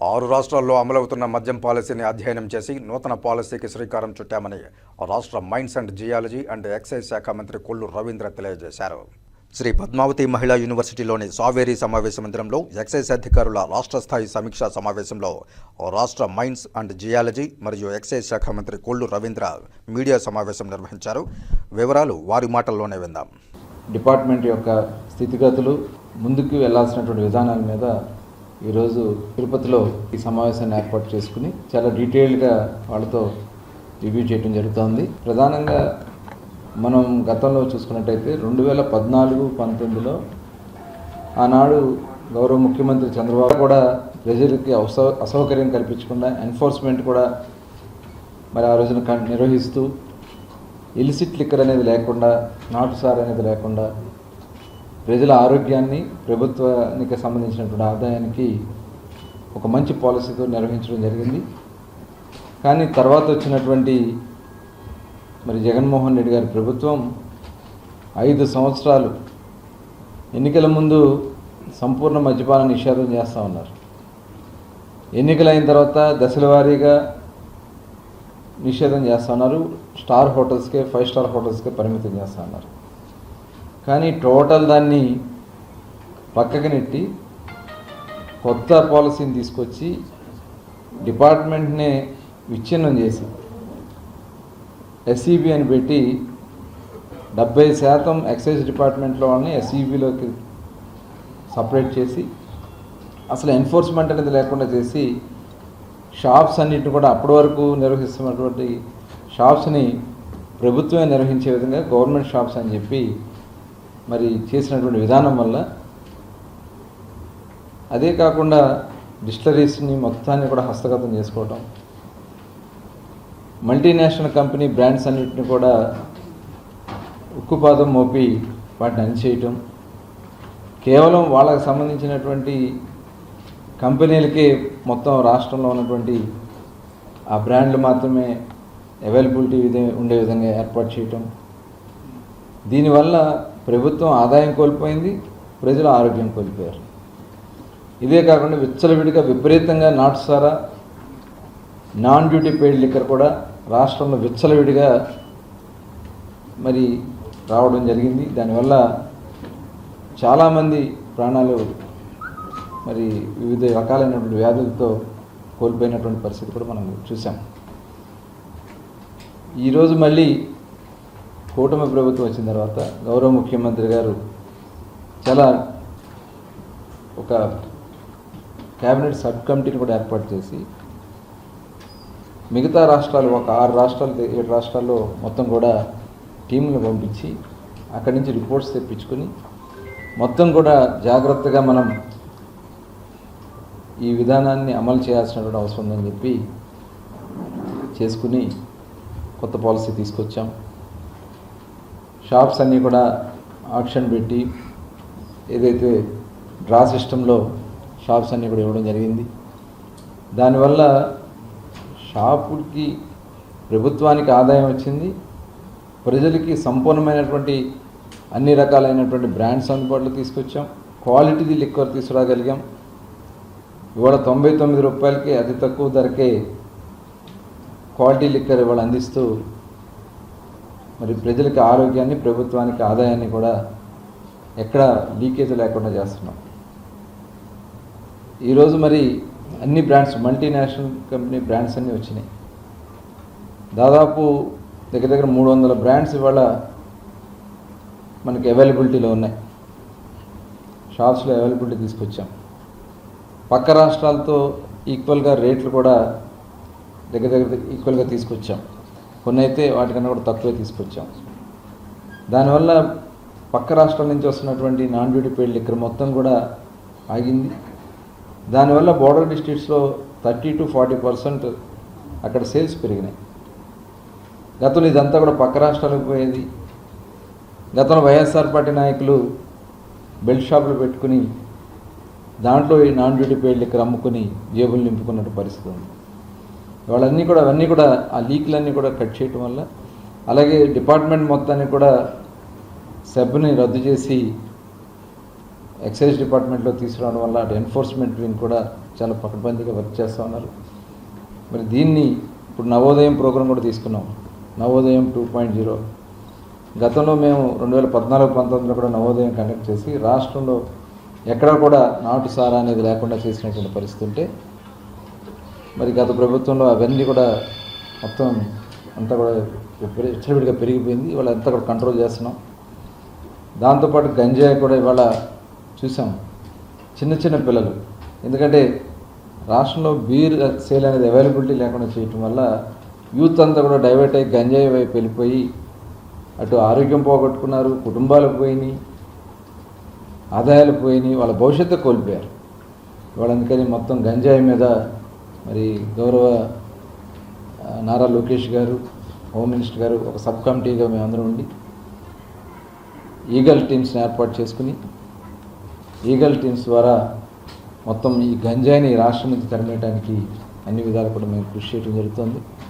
6 రాష్ట్రాల్లో అమలవుతున్న మద్యం పాలసీని అధ్యయనం చేసి నూతన పాలసీకి శ్రీకారం చుట్టామని రాష్ట్ర mines and geology and excise శాఖ మంత్రి కొల్లు రవీంద్ర తెలియజేశారు. శ్రీ పద్మావతి మహిళా యూనివర్సిటీలోని సావేరీ సమావేశ మందిరంలో ఎక్సైజ్ అధికారుల రాష్ట్ర స్థాయి సమీక్షా సమావేశంలో రాష్ట్ర మైన్స్ అండ్ జియాలజీ మరియు ఎక్సైజ్ శాఖ మంత్రి కొల్లు రవీంద్ర మీడియా సమావేశం నిర్వహించారు. వివరాలు వారి మాటల్లోనే విందాం. డిపార్ట్మెంట్ యొక్క స్థితిగతులు, ముందుకు వెళ్లాల్సినటువంటి విధానాల మీద ఈరోజు తిరుపతిలో ఈ సమావేశాన్ని ఏర్పాటు చేసుకుని చాలా డీటెయిల్గా వాళ్ళతో రివ్యూ చేయడం జరుగుతుంది. ప్రధానంగా మనం గతంలో చూసుకున్నట్టయితే 2014-19లో ఆనాడు గౌరవ ముఖ్యమంత్రి చంద్రబాబు కూడా ప్రజలకి అసౌకర్యం కల్పించకుండా ఎన్ఫోర్స్మెంట్ కూడా మరి ఆ రోజున నిర్వహిస్తూ ఇలిసిట్ లిక్కర్ అనేది లేకుండా, నాటుసార్ అనేది లేకుండా ప్రజల ఆరోగ్యాన్ని, ప్రభుత్వానికి సంబంధించినటువంటి ఆదాయానికి ఒక మంచి పాలసీతో నిర్వహించడం జరిగింది. కానీ తర్వాత వచ్చినటువంటి మరి జగన్మోహన్ రెడ్డి గారి ప్రభుత్వం 5 సంవత్సరాలు ఎన్నికల ముందు సంపూర్ణ మద్యపాన నిషేధం చేస్తూ ఉన్నారు. ఎన్నికలైన తర్వాత దశల వారీగా నిషేధం చేస్తూ ఉన్నారు. స్టార్ హోటల్స్కే, 5 స్టార్ హోటల్స్కే పరిమితం చేస్తూ ఉన్నారు. కానీ టోటల్ దాన్ని పక్కకి నెట్టి కొత్త పాలసీని తీసుకొచ్చి డిపార్ట్మెంట్నే విచ్ఛిన్నం చేసి ఎస్ఈబి అని పెట్టి 70% ఎక్సైజ్ డిపార్ట్మెంట్లో వాళ్ళని ఎస్ఈబిలోకి సపరేట్ చేసి అసలు ఎన్ఫోర్స్మెంట్ అనేది లేకుండా చేసి షాప్స్ అన్నిటిని కూడా అప్పటి వరకు నిర్వహిస్తున్నటువంటి షాప్స్ని ప్రభుత్వమే నిర్వహించే విధంగా గవర్నమెంట్ షాప్స్ అని చెప్పి మరి చేసినటువంటి విధానం వల్ల, అదే కాకుండా డిస్టిలరీస్ని మొత్తాన్ని కూడా హస్తగతం చేసుకోవటం, మల్టీనేషనల్ కంపెనీ బ్రాండ్స్ అన్నిటిని కూడా ఉక్కుపాదం మోపి వాటిని అణిచేయటం, కేవలం వాళ్ళకి సంబంధించినటువంటి కంపెనీలకే మొత్తం రాష్ట్రంలో ఉన్నటువంటి ఆ బ్రాండ్లు మాత్రమే అవైలబిలిటీ ఉండే విధంగా ఏర్పాటు చేయటం. దీనివల్ల ప్రభుత్వం ఆదాయం కోల్పోయింది, ప్రజల ఆరోగ్యం కోల్పోయారు. ఇదే కాకుండా విచ్చలవిడిగా విపరీతంగా నాటుసారా, నాన్ డ్యూటీ పెయిడ్ లిక్కర్ కూడా రాష్ట్రంలో విచ్చలవిడిగా మరి రావడం జరిగింది. దానివల్ల చాలామంది ప్రాణాలు మరి వివిధ రకాలైనటువంటి వ్యాధులతో కోల్పోయినటువంటి పరిస్థితి కూడా మనం చూసాం. ఈరోజు మళ్ళీ కూటమి ప్రభుత్వం వచ్చిన తర్వాత గౌరవ ముఖ్యమంత్రి గారు చాలా ఒక క్యాబినెట్ సబ్ కమిటీని కూడా ఏర్పాటు చేసి మిగతా రాష్ట్రాలు, ఒక 6 రాష్ట్రాలు 7 రాష్ట్రాల్లో మొత్తం కూడా టీంలు పంపించి అక్కడి నుంచి రిపోర్ట్స్ తెప్పించుకొని మొత్తం కూడా జాగ్రత్తగా మనం ఈ విధానాన్ని అమలు చేయాల్సినటువంటి అవసరం ఉందని చెప్పి చేసుకుని కొత్త పాలసీ తీసుకొచ్చాం. షాప్స్ అన్నీ కూడా ఆక్షన్ పెట్టి ఏదైతే డ్రా సిస్టంలో షాప్స్ అన్నీ కూడా ఇవ్వడం జరిగింది. దానివల్ల షాపుకి, ప్రభుత్వానికి ఆదాయం వచ్చింది, ప్రజలకి సంపూర్ణమైనటువంటి అన్ని రకాలైనటువంటి బ్రాండ్స్ అందుబాటులో తీసుకొచ్చాం, క్వాలిటీ లిక్కర్ తీసుకురాగలిగాం. ఇవాళ 99 రూపాయలకి అతి తక్కువ ధరకే క్వాలిటీ లిక్కర్ ఇవాళ అందిస్తూ మరి ప్రజలకి ఆరోగ్యాన్ని, ప్రభుత్వానికి ఆదాయాన్ని కూడా ఎక్కడ లీకేజ్ లేకుండా చేస్తున్నాం. ఈరోజు మరి అన్ని బ్రాండ్స్, మల్టీనేషనల్ కంపెనీ బ్రాండ్స్ అన్నీ వచ్చినాయి. దాదాపు దగ్గర 300 బ్రాండ్స్ ఇవాళ మనకి అవైలబిలిటీలో ఉన్నాయి. షాప్స్లో అవైలబిలిటీ తీసుకొచ్చాం. పక్క రాష్ట్రాలతో ఈక్వల్గా రేట్లు కూడా దగ్గర ఈక్వల్గా తీసుకొచ్చాం. కొన్ని అయితే వాటికన్నా కూడా తక్కువే తీసుకొచ్చాం. దానివల్ల పక్క రాష్ట్రాల నుంచి వస్తున్నటువంటి నాన్ డ్యూటీ పెయిడ్ లిక్కర్ మొత్తం కూడా ఆగింది. దానివల్ల బోర్డర్ డిస్ట్రిక్ట్స్లో 30-40% అక్కడ సేల్స్ పెరిగినాయి. గతంలో ఇదంతా కూడా పక్క రాష్ట్రాలకు పోయేది. గతంలో వైఎస్ఆర్ పార్టీ నాయకులు బెల్ట్ షాపులు పెట్టుకుని దాంట్లో ఈ నాన్ డ్యూటీ పెయిడ్ లిక్కర్ అమ్ముకుని జేబులు నింపుకున్నట్టు పరిస్థితి ఉంది. అవన్నీ కూడా ఆ లీక్లన్నీ కూడా కట్ చేయటం వల్ల, అలాగే డిపార్ట్మెంట్ మొత్తాన్ని కూడా సబ్ని రద్దు చేసి ఎక్సైజ్ డిపార్ట్మెంట్లో తీసుకురావడం వల్ల అటు ఎన్ఫోర్స్మెంట్ వింగ్ కూడా చాలా పకడ్బందీగా వర్క్ చేస్తూ ఉన్నారు. మరి దీన్ని ఇప్పుడు నవోదయం ప్రోగ్రాం కూడా తీసుకున్నాం, నవోదయం 2.0. గతంలో మేము 2014-19లో కూడా నవోదయం కండక్ట్ చేసి రాష్ట్రంలో ఎక్కడ కూడా నాటు సారా అనేది లేకుండా చేసినటువంటి పరిస్థితి ఉంటే, మరి గత ప్రభుత్వంలో అవన్నీ కూడా మొత్తం అంతా కూడా విచ్చలవిడిగా పెరిగిపోయింది. ఇవాళ అంతా కూడా కంట్రోల్ చేస్తున్నాం. దాంతోపాటు గంజాయి కూడా ఇవాళ చూసాం, చిన్న చిన్న పిల్లలు. ఎందుకంటే రాష్ట్రంలో బీర్ సేల్ అనేది అవైలబిలిటీ లేకుండా చేయటం వల్ల యూత్ అంతా కూడా డైవర్ట్ అయ్యి గంజాయి వైపు వెళ్ళిపోయి అటు ఆరోగ్యం పోగొట్టుకున్నారు, కుటుంబాలు పోయినాయి, ఆదాయాలు పోయినాయి, వాళ్ళ భవిష్యత్తు కోల్పోయారు. ఇవాళ అందుకని మొత్తం గంజాయి మీద మరి గౌరవ నారా లోకేష్ గారు, హోమ్ మినిస్టర్ గారు ఒక సబ్ కమిటీగా మేమందరం ఉండి ఈగల్ టీమ్స్ని ఏర్పాటు చేసుకుని ఈగల్ టీమ్స్ ద్వారా మొత్తం ఈ గంజాయిని రాష్ట్రం నుంచి తరిమేయడానికి అన్ని విధాలు కూడా మేము కృషి చేయడం జరుగుతుంది.